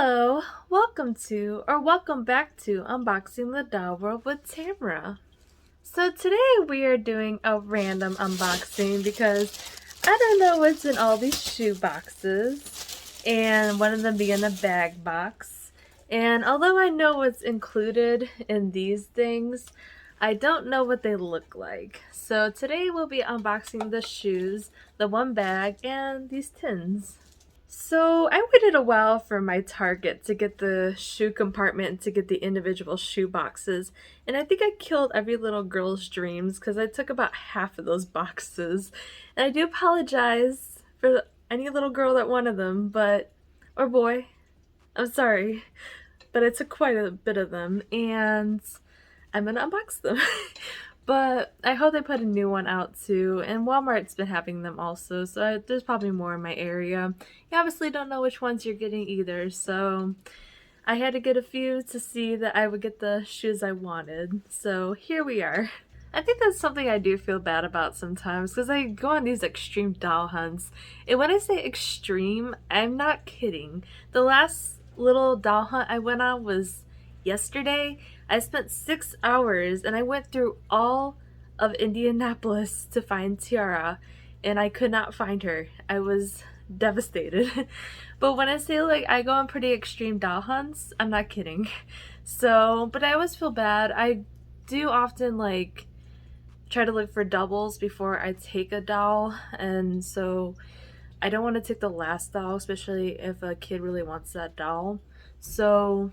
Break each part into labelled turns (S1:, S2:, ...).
S1: Hello, welcome back to Unboxing the Doll World with Tamara. So today we are doing a random unboxing because I don't know what's in all these shoe boxes, and one of them being a bag box. And although I know what's included in these things, I don't know what they look like. So today we'll be unboxing the shoes, the one bag, and these tins. So I waited a while for my Target to get the shoe compartment and to get the individual shoe boxes. And I think I killed every little girl's dreams because I took about half of those boxes. And I do apologize for any little girl that wanted them, or boy, I'm sorry. But I took quite a bit of them and I'm gonna unbox them. But I hope they put a new one out too, and Walmart's been having them also, so there's probably more in my area. You obviously don't know which ones you're getting either, so I had to get a few to see that I would get the shoes I wanted. So here we are. I think that's something I do feel bad about sometimes because I go on these extreme doll hunts. And when I say extreme, I'm not kidding. The last little doll hunt I went on was yesterday. I spent 6 hours and I went through all of Indianapolis to find Tiara, and I could not find her. I was devastated. But when I say like I go on pretty extreme doll hunts, I'm not kidding. So, but I always feel bad. I do often like try to look for doubles before I take a doll, and so I don't want to take the last doll, especially if a kid really wants that doll. So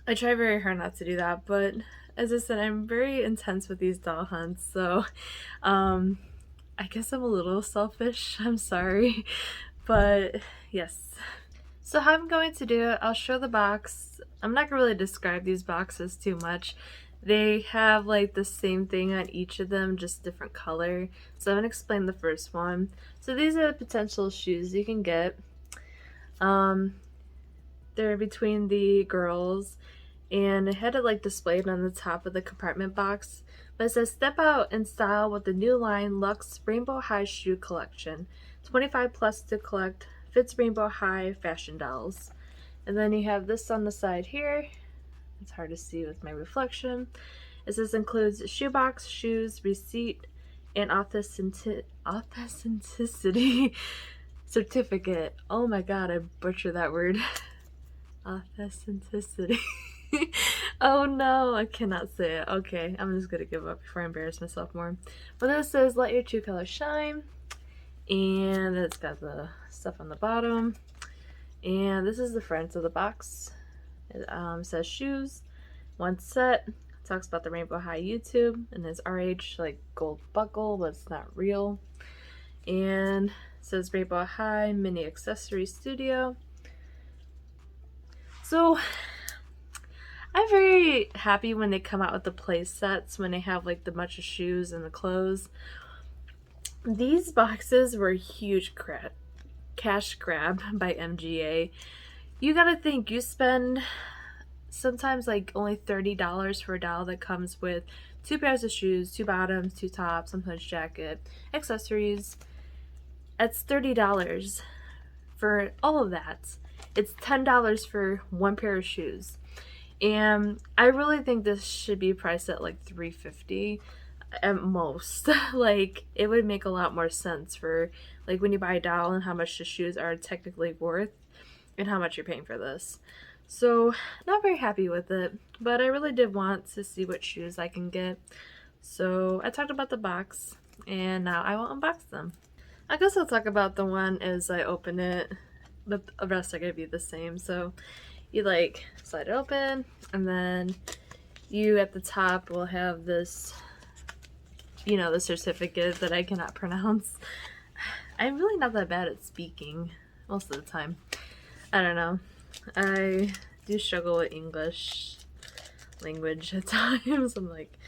S1: I try very hard not to do that, but as I said, I'm very intense with these doll hunts, so I guess I'm a little selfish. I'm sorry, but yes. So how I'm going to do it, I'll show the box. I'm not gonna really describe these boxes too much. They have like the same thing on each of them, just different color. So I'm gonna explain the first one. So these are the potential shoes you can get. They're between the girls, and I had it like displayed on the top of the compartment box. But it says step out in style with the new line Luxe Rainbow High Shoe Collection. 25 plus to collect, fits Rainbow High fashion dolls. And then you have this on the side here. It's hard to see with my reflection. It says includes shoebox, shoes, receipt, and authenticity certificate. Oh my god, I butchered that word. Authenticity. Oh no, I cannot say it. Okay, I'm just gonna give up before I embarrass myself more. But this says let your true colors shine, and it's got the stuff on the bottom. And this is the front of the box. It says shoes, one set. It talks about the Rainbow High YouTube, and it's RH like gold buckle, but it's not real. And it says Rainbow High Mini Accessory Studio. So I'm very happy when they come out with the play sets, when they have like the bunch of shoes and the clothes. These boxes were a huge cash grab by MGA. You gotta think, you spend sometimes like only $30 for a doll that comes with 2 pairs of shoes, 2 bottoms, 2 tops, sometimes jacket, accessories. That's $30 for all of that. It's $10 for 1 pair of shoes. And I really think this should be priced at like $350 at most. Like, it would make a lot more sense for like when you buy a doll and how much the shoes are technically worth and how much you're paying for this. So not very happy with it, but I really did want to see what shoes I can get. So I talked about the box, and now I will unbox them. I guess I'll talk about the one as I open it, but the rest are gonna be the same. So you like slide it open, and then you at the top will have this, you know, the certificate that I cannot pronounce. I'm really not that bad at speaking most of the time. I don't know. I do struggle with English language at times. I'm like,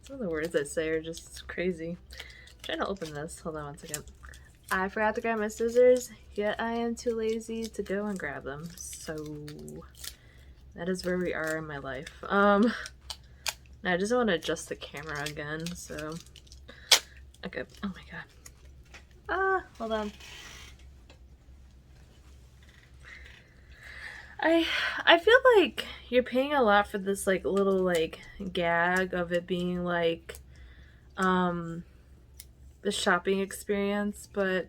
S1: some of the words I say are just crazy. I'm trying to open this. Hold on one second. I forgot to grab my scissors, yet I am too lazy to go and grab them. So that is where we are in my life. Now I just want to adjust the camera again, so okay. Oh my god. Hold on. I feel like you're paying a lot for this like little like gag of it being like um the shopping experience, but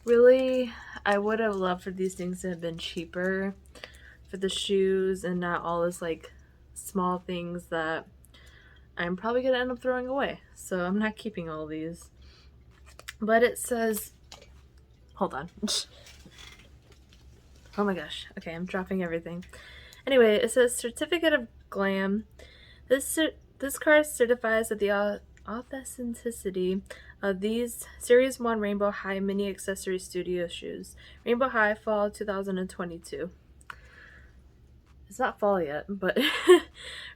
S1: really I would have loved for these things to have been cheaper for the shoes and not all this like small things that I'm probably gonna end up throwing away. So I'm not keeping all these. But it says, hold on. Oh my gosh. Okay, I'm dropping everything. Anyway, it says Certificate of Glam. This card certifies that the authenticity of these Series 1 Rainbow High Mini Accessory Studio shoes. Rainbow High Fall 2022. It's not fall yet, but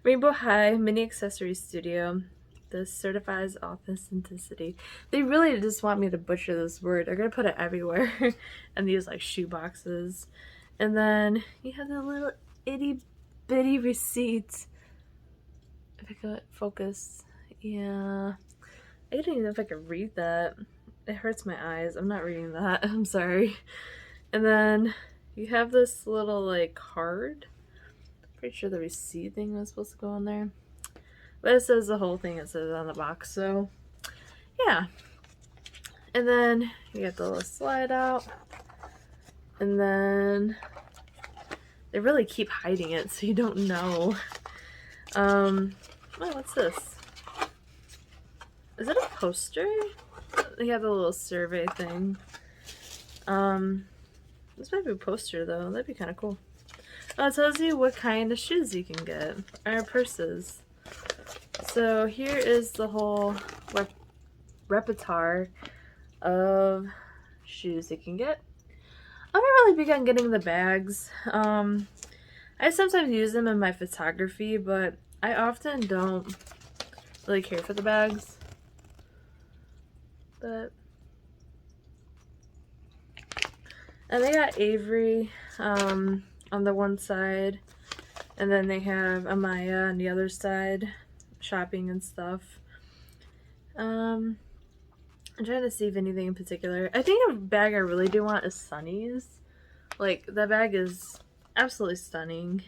S1: Rainbow High Mini Accessory Studio. This certifies authenticity. They really just want me to butcher this word. They're gonna put it everywhere and these like shoe boxes. And then you have the little itty bitty receipt. If I could focus. Yeah. I don't even know if I could read that. It hurts my eyes. I'm not reading that. I'm sorry. And then you have this little like card. Pretty sure the receipt thing was supposed to go in there. But it says the whole thing, it says on the box, so yeah. And then you get the little slide out. And then they really keep hiding it so you don't know. Oh, what's this? Is it a poster? They have the little survey thing. This might be a poster though. That'd be kind of cool. Oh, it tells you what kind of shoes you can get, or purses. So here is the whole repertoire of shoes you can get. I'm not really big on getting the bags. I sometimes use them in my photography, but I often don't really care for the bags. But and they got Avery on the one side, and then they have Amaya on the other side, shopping and stuff. I'm trying to see if anything in particular. I think a bag I really do want is Sunny's. Like, that bag is absolutely stunning.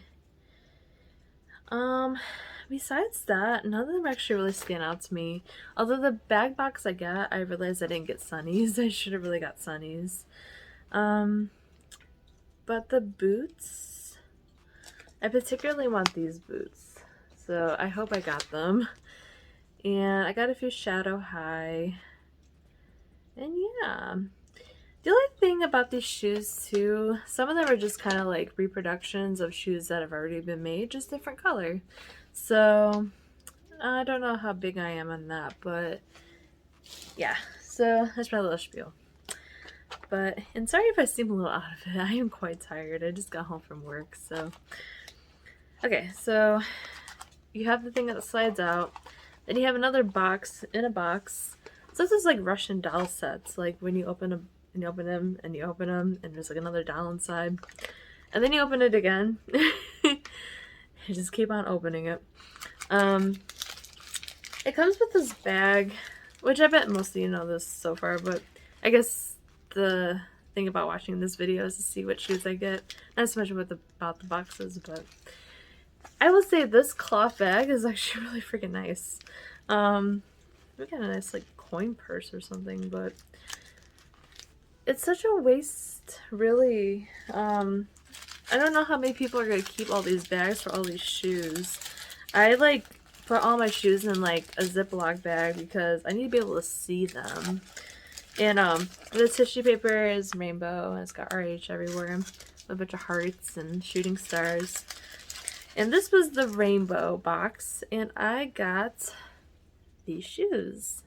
S1: Besides that, none of them actually really stand out to me. Although the bag box I got, I realized I didn't get Sunny's. I should have really got Sunny's. But the boots, I particularly want these boots. So I hope I got them. And I got a few Shadow High. And yeah. The only thing about these shoes too, some of them are just kind of like reproductions of shoes that have already been made, just different color. So I don't know how big I am on that, but yeah. So that's my little spiel. But, and sorry if I seem a little out of it. I am quite tired. I just got home from work, so. Okay, so you have the thing that slides out. Then you have another box in a box. So this is like Russian doll sets, like when you open them and you open them and you open them and there's like another doll inside. And then you open it again. You just keep on opening it. It comes with this bag, which I bet most of you know this so far, but I guess the thing about watching this video is to see what shoes I get. Not so much about the boxes, but I will say this cloth bag is actually really freaking nice. We got a nice like coin purse or something, but it's such a waste, really. I don't know how many people are gonna keep all these bags for all these shoes. I like put all my shoes in like a Ziploc bag because I need to be able to see them. And the tissue paper is rainbow and it's got RH everywhere. A bunch of hearts and shooting stars. And this was the rainbow box, and I got these shoes,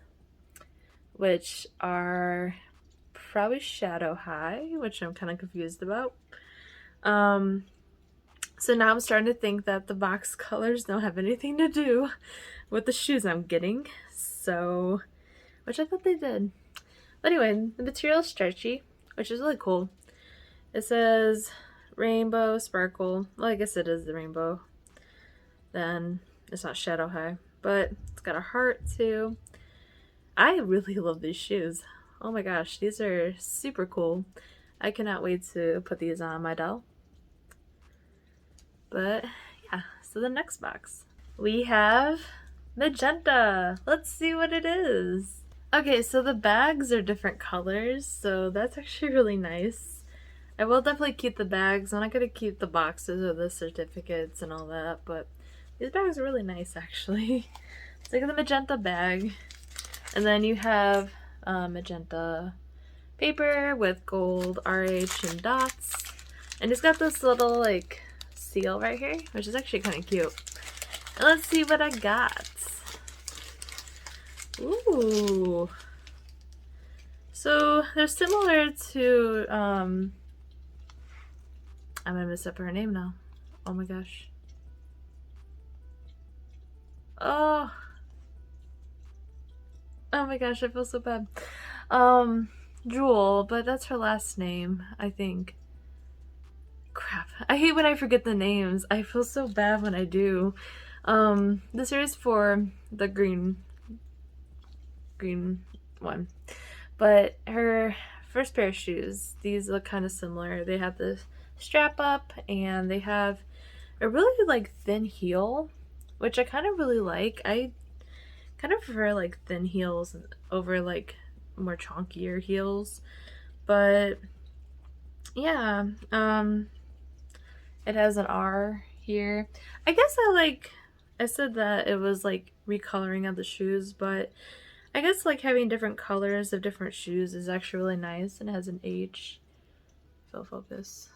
S1: which are probably Shadow High, which I'm kind of confused about. So now I'm starting to think that the box colors don't have anything to do with the shoes I'm getting. So, which I thought they did. But anyway, the material is stretchy, which is really cool. It says rainbow sparkle. Well, I guess it is the rainbow. Then it's not Shadow High, but it's got a heart too. I really love these shoes. Oh my gosh, these are super cool. I cannot wait to put these on my doll. But yeah, so the next box. We have magenta. Let's see what it is. Okay, so the bags are different colors, so that's actually really nice. I will definitely keep the bags. I'm not going to keep the boxes or the certificates and all that, but these bags are really nice actually. It's like the magenta bag. And then you have magenta paper with gold RH and dots. And it's got this little like seal right here, which is actually kind of cute. And let's see what I got. Ooh. So they're similar to, I'm gonna mess up her name now. Oh my gosh. Oh. Oh my gosh, I feel so bad. Jewel, but that's her last name, I think. Crap. I hate when I forget the names. I feel so bad when I do. This here is for the green one. But her first pair of shoes, these look kind of similar. They have the strap up and they have a really like thin heel, which I kind of really like. I kind of prefer like thin heels over like more chunkier heels. But yeah, it has an R here. I guess I said that it was like recoloring of the shoes, but I guess like having different colors of different shoes is actually really nice, and it has an H. Full focus.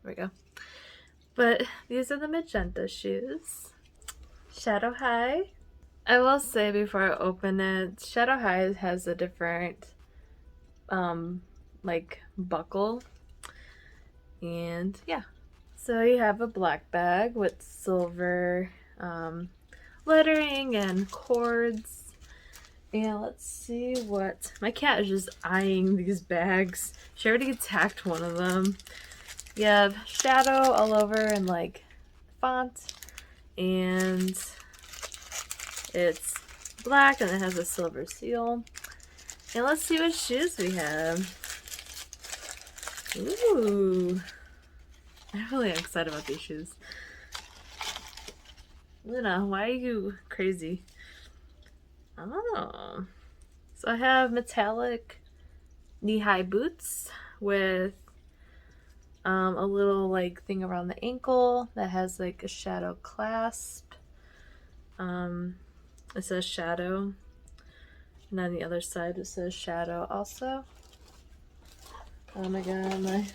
S1: There we go. But these are the magenta shoes. Shadow High. I will say before I open it, Shadow High has a different like buckle. And yeah. So you have a black bag with silver lettering and cords. And let's see what... My cat is just eyeing these bags. She already attacked one of them. You have shadow all over and like font. And it's black and it has a silver seal. And let's see what shoes we have. Ooh. I'm really excited about these shoes. Luna, why are you crazy? Oh. So I have metallic knee-high boots with a little like thing around the ankle that has like a shadow clasp. It says shadow. And on the other side it says shadow also. Oh my god,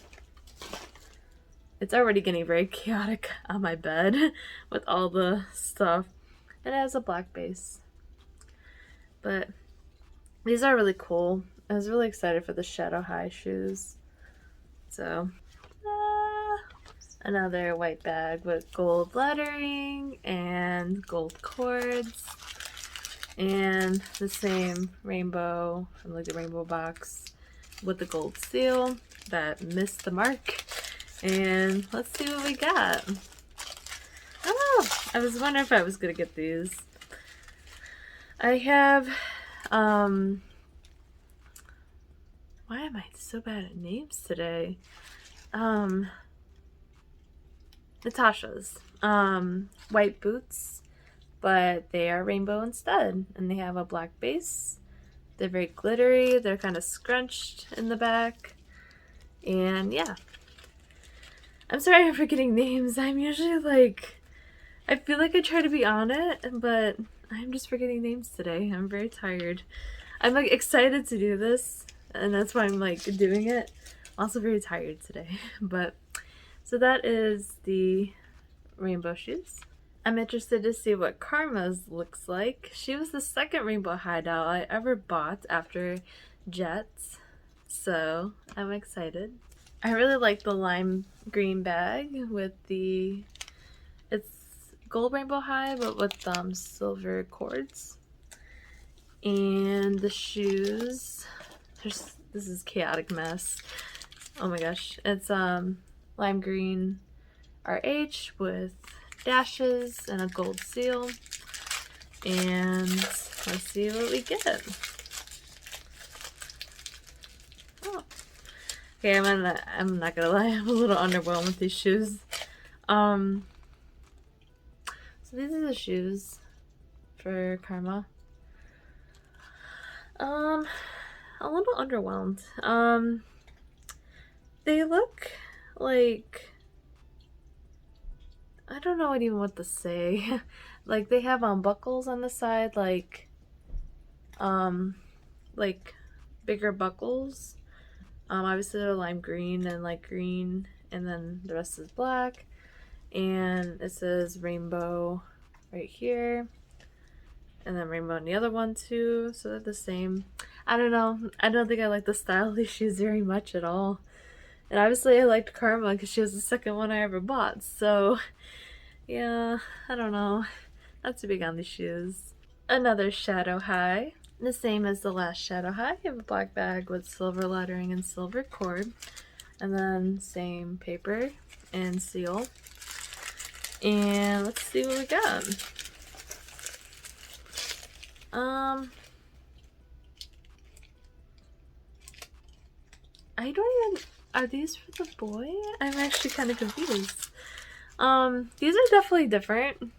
S1: it's already getting very chaotic on my bed with all the stuff. And it has a black base. But these are really cool. I was really excited for the Shadow High shoes. So, another white bag with gold lettering and gold cords. And the same rainbow from like the rainbow box with the gold seal that missed the mark. And let's see what we got. Oh, I was wondering if I was gonna get these. I have, why am I so bad at names today? Natasha's, white boots, but they are rainbow instead, and they have a black base. They're very glittery, they're kind of scrunched in the back, and yeah. I'm sorry I'm forgetting names. I'm usually like, I feel like I try to be on it, but I'm just forgetting names today. I'm very tired. I'm like excited to do this, and that's why I'm like doing it. Also very tired today. But so that is the rainbow shoes. I'm interested to see what Karma's looks like. She was the second rainbow hideout I ever bought after Jets, so I'm excited. I really like the lime green bag with the, it's gold rainbow high but with silver cords. And the shoes, this is chaotic mess. Oh my gosh, it's lime green RH with dashes and a gold seal. And let's see what we get. Oh. Okay, I'm not gonna lie, I'm a little underwhelmed with these shoes. So these are the shoes for Karma. A little underwhelmed. They look like, I don't know even what to say. Like they have buckles on the side, like bigger buckles. Obviously they're lime green and like green, and then the rest is black. And it says rainbow right here, and then rainbow in the other one too, so they're the same. I don't know. I don't think I like the style of these shoes very much at all. And obviously I liked Karma because she was the second one I ever bought, so yeah, I don't know. Not too big on these shoes. Another Shadow High. The same as the last Shadow High. You have a black bag with silver lettering and silver cord. And then same paper and seal. And let's see what we got. I don't even, are these for the boy? I'm actually kind of confused. These are definitely different.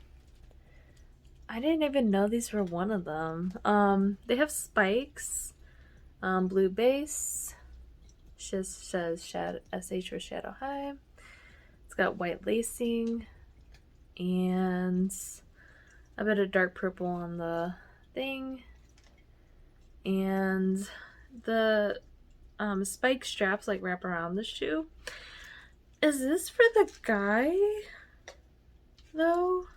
S1: I didn't even know these were one of them. They have spikes, blue base, just says shadow, SH for Shadow High. It's got white lacing and a bit of dark purple on the thing, and the spike straps like wrap around the shoe. Is this for the guy though?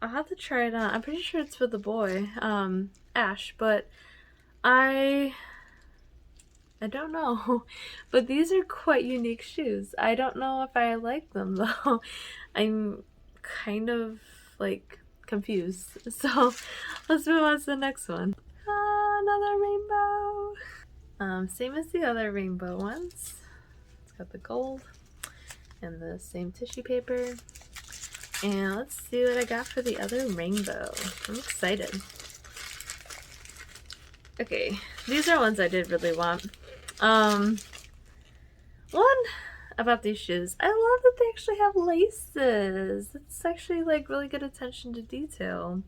S1: I'll have to try it on. I'm pretty sure it's for the boy, Ash, but I don't know. But these are quite unique shoes. I don't know if I like them though. I'm kind of like confused. So let's move on to the next one. Another rainbow. Same as the other rainbow ones. It's got the gold and the same tissue paper. And let's see what I got for the other rainbow. I'm excited. Okay, these are ones I did really want. One about these shoes, I love that they actually have laces. It's actually like really good attention to detail.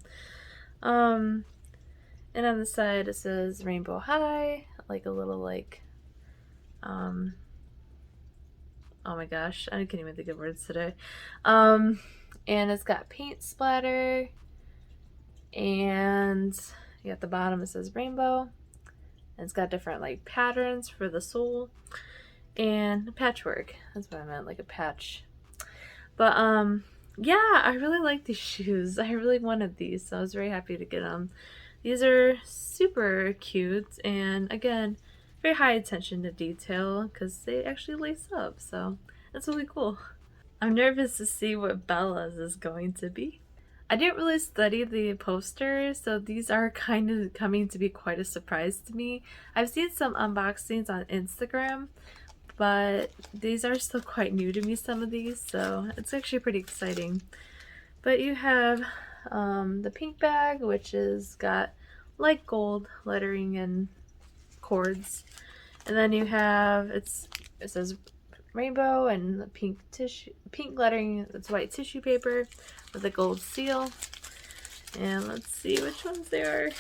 S1: And on the side it says Rainbow High, like a little like, oh my gosh, I can't even think of words today. And it's got paint splatter, and at the bottom it says rainbow, and it's got different like patterns for the sole and patchwork. That's what I meant, like a patch. But yeah, I really like these shoes. I really wanted these, so I was very happy to get them. These are super cute, and again, very high attention to detail because they actually lace up, so that's really cool. I'm nervous to see what Bella's is going to be. I didn't really study the poster, so these are kind of coming to be quite a surprise to me. I've seen some unboxings on Instagram, but these are still quite new to me, some of these, so it's actually pretty exciting. But you have the pink bag, which is got light gold lettering and cords, and then you have it says rainbow and the pink lettering. It's white tissue paper with a gold seal. And let's see which ones they are.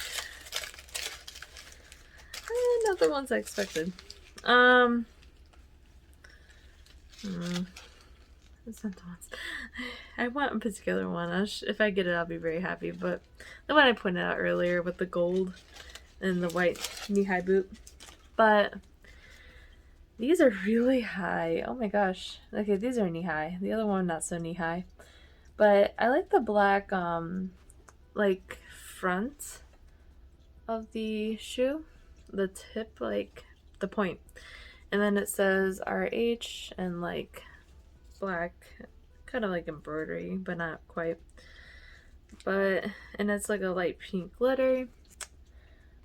S1: Not the ones I expected. It's not the ones. I want a particular one. If I get it, I'll be very happy. But the one I pointed out earlier with the gold and the white knee-high boot. But these are really high. Oh my gosh. Okay, these are knee-high. The other one not so knee-high. But I like the black like front of the shoe. The tip, like the point. And then it says RH and like black, kind of like embroidery, but not quite. And it's like a light pink glitter.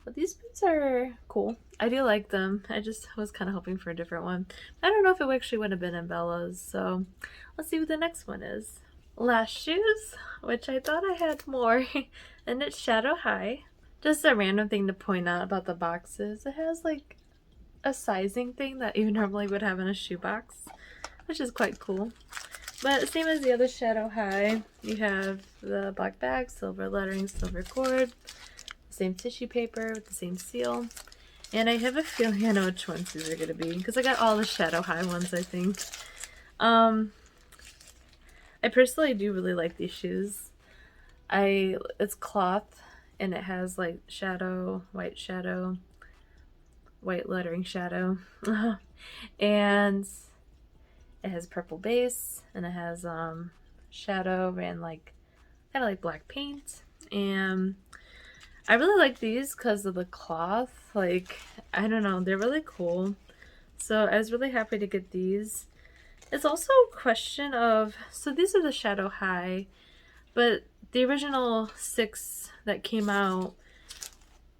S1: But these boots are cool. I do like them. I just was kind of hoping for a different one. I don't know if it actually would have been in Bella's, so let's see what the next one is. Last shoes, which I thought I had more, and it's Shadow High. Just a random thing to point out about the boxes. It has like a sizing thing that you normally would have in a shoebox, which is quite cool. But same as the other Shadow High, you have the black bag, silver lettering, silver cord, same tissue paper with the same seal. And I have a feeling I know which ones these are going to be, because I got all the Shadow High ones, I think. I personally do really like these shoes. It's cloth, and it has like shadow, white lettering shadow. And it has purple base, and it has shadow and like kind of like black paint. And I really like these because of the cloth. Like, I don't know, they're really cool. So I was really happy to get these. It's also a question of, so these are the Shadow High, but the original 6 that came out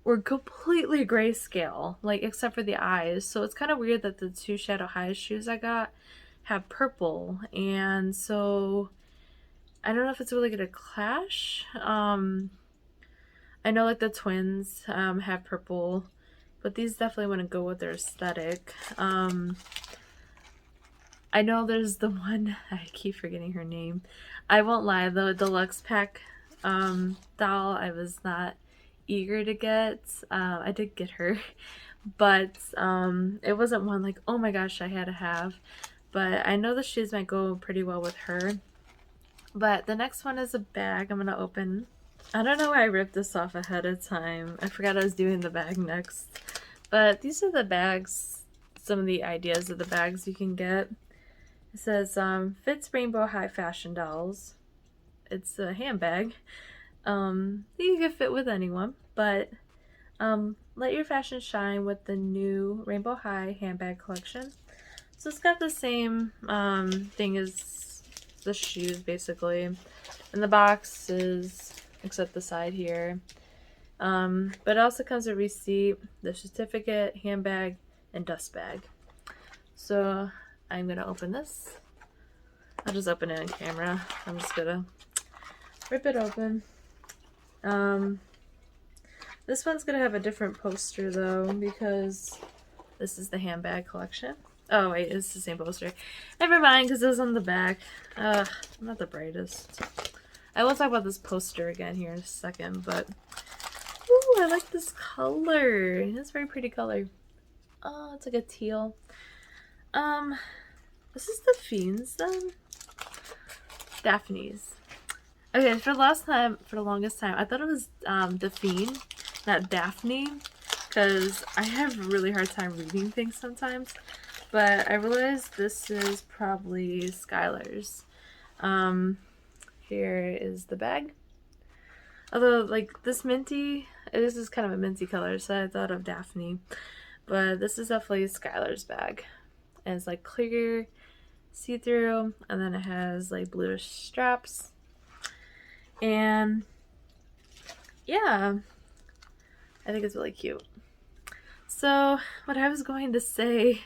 S1: were completely grayscale, like except for the eyes. So it's kind of weird that the 2 Shadow High shoes I got have purple, and so I don't know if it's really gonna clash. I know like the twins have purple, but these definitely wouldn't go with their aesthetic. I know there's the one, I keep forgetting her name. I won't lie, the deluxe pack doll I was not eager to get. I did get her, but it wasn't one like, oh my gosh, I had to have. But I know the shoes might go pretty well with her. But the next one is a bag I'm gonna open. I don't know why I ripped this off ahead of time. I forgot I was doing the bag next. But these are the bags, some of the ideas of the bags you can get. It says, fits rainbow high fashion dolls. It's a handbag. You can fit with anyone, but let your fashion shine with the new Rainbow High handbag collection. So it's got the same thing as the shoes, basically. And the box is, except the side here. But it also comes with a receipt, the certificate, handbag, and dust bag. So I'm going to open this. I'll just open it on camera. I'm just going to rip it open. This one's going to have a different poster though, because this is the handbag collection. Oh wait, it's the same poster. Never mind, because it was on the back. I'm not the brightest. I will talk about this poster again here in a second, but ooh, I like this color. It's a very pretty color. Oh, it's like a teal. This is the Fiends then? Daphne's. Okay, for the longest time, I thought it was the Fiend, not Daphne, because I have a really hard time reading things sometimes. But I realized this is probably Skylar's. Here is the bag. Although, like, this is kind of a minty color, so I thought of Daphne. But this is definitely Skylar's bag. And it's, like, clear, see-through, and then it has, like, bluish straps. And, yeah, I think it's really cute. So, what I was going to say,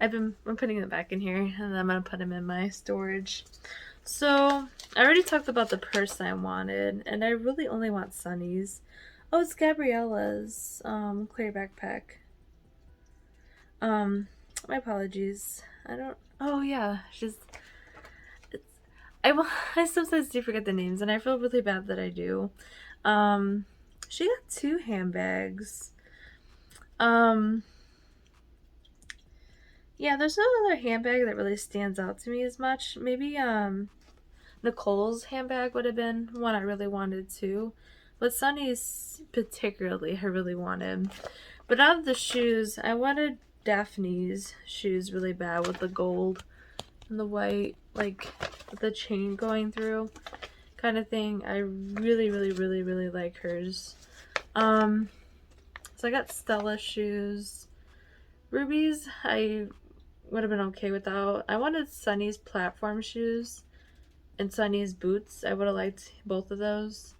S1: I'm putting it back in here, and then I'm going to put them in my storage. So, I already talked about the purse I wanted, and I really only want Sunny's. Oh, it's Gabriella's clear backpack. My apologies. Oh yeah, I sometimes do forget the names, and I feel really bad that I do. She got 2 handbags. Yeah, there's no other handbag that really stands out to me as much. Maybe, Nicole's handbag would have been one I really wanted too. But Sunny's particularly, I really wanted. But out of the shoes, I wanted Daphne's shoes really bad with the gold and the white, like, with the chain going through kind of thing. I really, really, really, really like hers. So I got Stella shoes. Ruby's, I would have been okay without. I wanted Sunny's platform shoes and Sunny's boots. I would have liked both of those.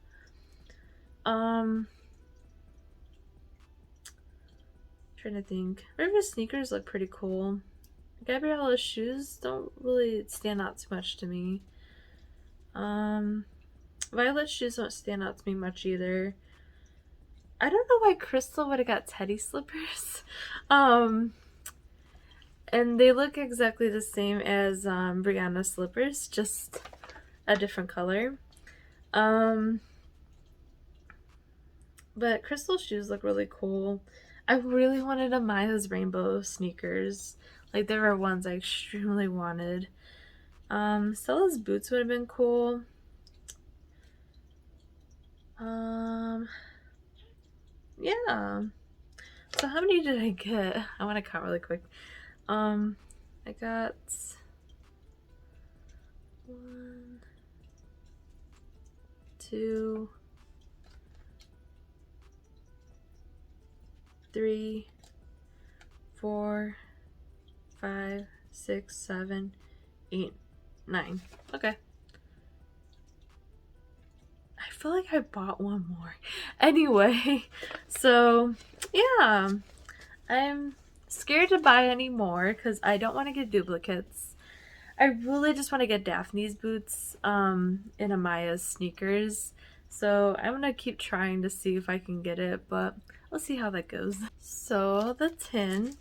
S1: Trying to think. River's sneakers look pretty cool. Gabriella's shoes don't really stand out too much to me. Violet's shoes don't stand out to me much either. I don't know why Crystal would have got Teddy slippers. And they look exactly the same as Brianna slippers, just a different color. But Crystal shoes look really cool. I really wanted Amaya's rainbow sneakers. Like, there were ones I extremely wanted. Stella's boots would have been cool. Yeah. So how many did I get? I want to count really quick. I got 1, 2, 3, 4, 5, 6, 7, 8, 9. Okay. I feel like I bought one more. Anyway, so yeah, I'm scared to buy any more because I don't want to get duplicates. I really just want to get Daphne's boots in Amaya's sneakers. So I'm going to keep trying to see if I can get it, but we'll see how that goes. So the tin.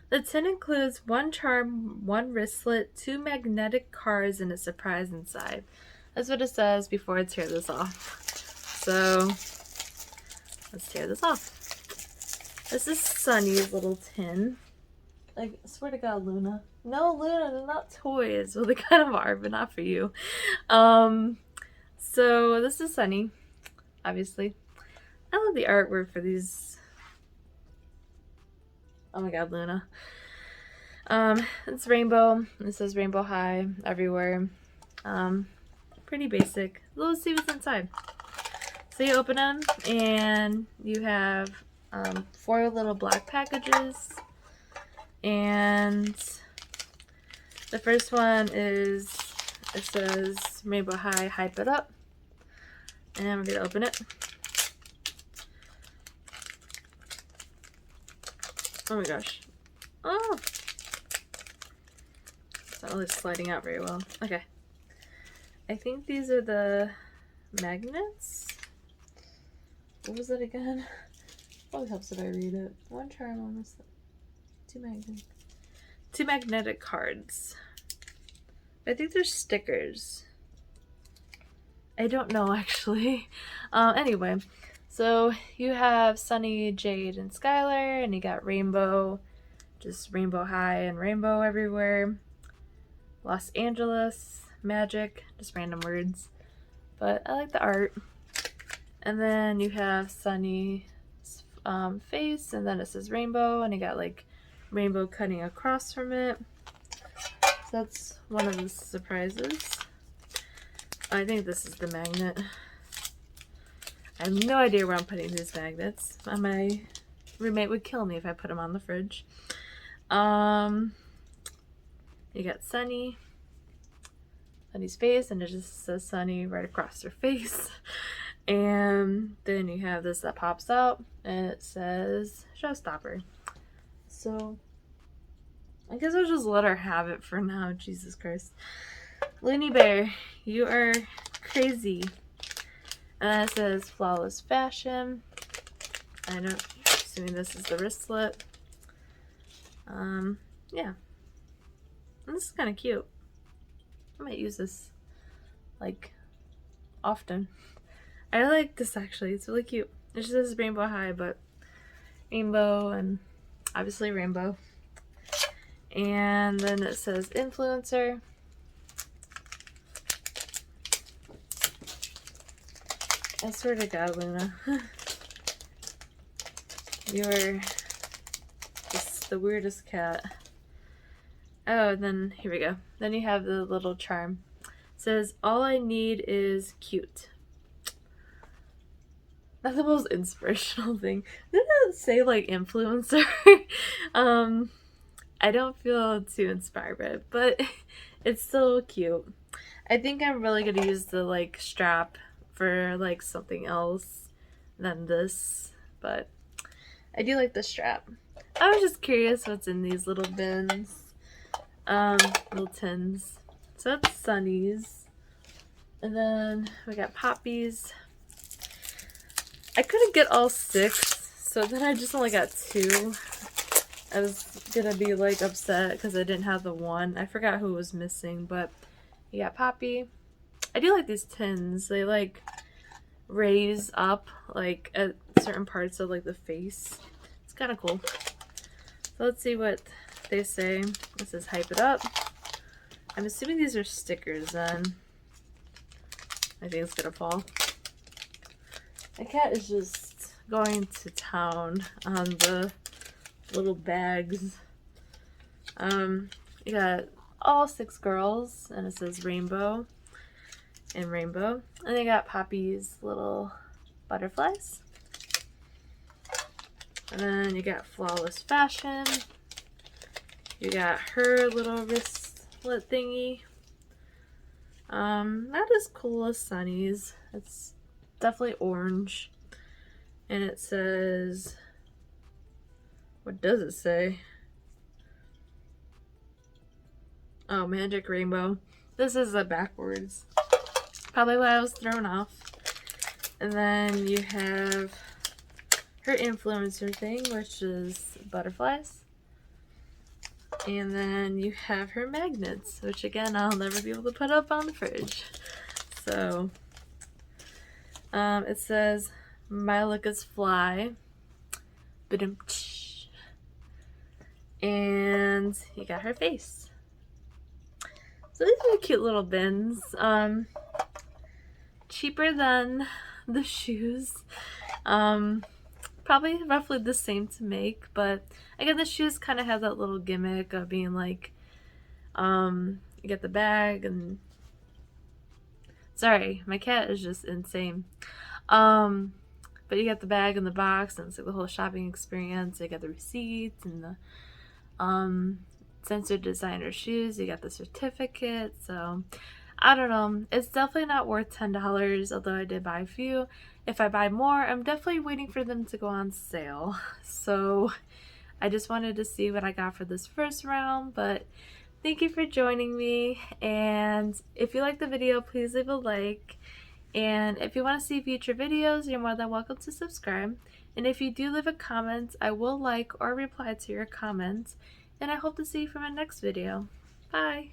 S1: The tin includes 1 charm, 1 wristlet, 2 magnetic cards, and a surprise inside. That's what it says before I tear this off. So let's tear this off. This is Sunny's little tin. I swear to God, Luna. No, Luna, they're not toys. Well, they kind of are, but not for you. So this is Sunny, obviously. I love the artwork for these. Oh my God, Luna. It's rainbow. It says Rainbow High everywhere. Pretty basic. Let's see what's inside. So you open them and you have 4 little black packages. And the first one is, it says Rainbow High, hype it up. And I'm going to open it. Oh my gosh. Oh! It's not really sliding out very well. Okay. I think these are the magnets. What was it again? Probably helps if I read it. 1 charm, 1 wristlet, 2 magnets. 2 magnetic cards. I think they're stickers. I don't know actually. Anyway, so you have Sunny, Jade, and Skylar, and you got Rainbow, just Rainbow High and Rainbow everywhere. Los Angeles, Magic, just random words. But I like the art. And then you have Sunny's face, and then it says Rainbow, and you got like rainbow cutting across from it. So that's one of the surprises. I think this is the magnet. I have no idea where I'm putting these magnets. My roommate would kill me if I put them on the fridge. You got Sunny's face, and it just says Sunny right across her face. And then you have this that pops out, and it says Showstopper. So I guess I'll just let her have it for now. Jesus Christ. Looney Bear, you are crazy. And it says Flawless Fashion. I'm assuming this is the wristlet. Yeah. And this is kind of cute. I might use this, like, often. I like this actually. It's really cute. It just says Rainbow High, but rainbow and obviously rainbow. And then it says Influencer. I swear to God, Luna. You're just the weirdest cat. Oh, and then here we go. Then you have the little charm. It says, all I need is cute. That's the most inspirational thing. Didn't it say like influencer? I don't feel too inspired by it, but it's still cute. I think I'm really gonna use the like strap for like something else than this, but I do like the strap. I was just curious what's in these little bins, little tins. So that's Sunny's, and then we got Poppy's. I couldn't get all 6, so then I just only got 2. I was gonna be like upset because I didn't have the one. I forgot who was missing, but you got Poppy. I do like these tins. They like raise up like at certain parts of like the face. It's kind of cool. So let's see what they say. It says hype it up. I'm assuming these are stickers then. I think it's gonna fall. My cat is just going to town on the little bags. You got all 6 girls, and it says rainbow and rainbow. And they got Poppy's little butterflies. And then you got Flawless Fashion. You got her little wristlet thingy. Not as cool as Sunny's. It's definitely orange. And it says, what does it say? Oh, Magic Rainbow. This is the backwards. Probably why I was thrown off. And then you have her influencer thing, which is butterflies. And then you have her magnets, which again, I'll never be able to put up on the fridge. So, it says, my look is fly. Ba-dum-tsh. And you got her face. So these are cute little bins. Cheaper than the shoes. Probably roughly the same to make, but again, the shoes kind of have that little gimmick of being like, you get the bag and sorry, my cat is just insane. But you got the bag and the box, and it's like the whole shopping experience. You got the receipts and the Sensor Designer shoes. You got the certificate. So I don't know. It's definitely not worth $10, although I did buy a few. If I buy more, I'm definitely waiting for them to go on sale. So I just wanted to see what I got for this first round, but thank you for joining me. And if you like the video, please leave a like. And if you want to see future videos, you're more than welcome to subscribe. And if you do leave a comment, I will like or reply to your comments. And I hope to see you for my next video. Bye!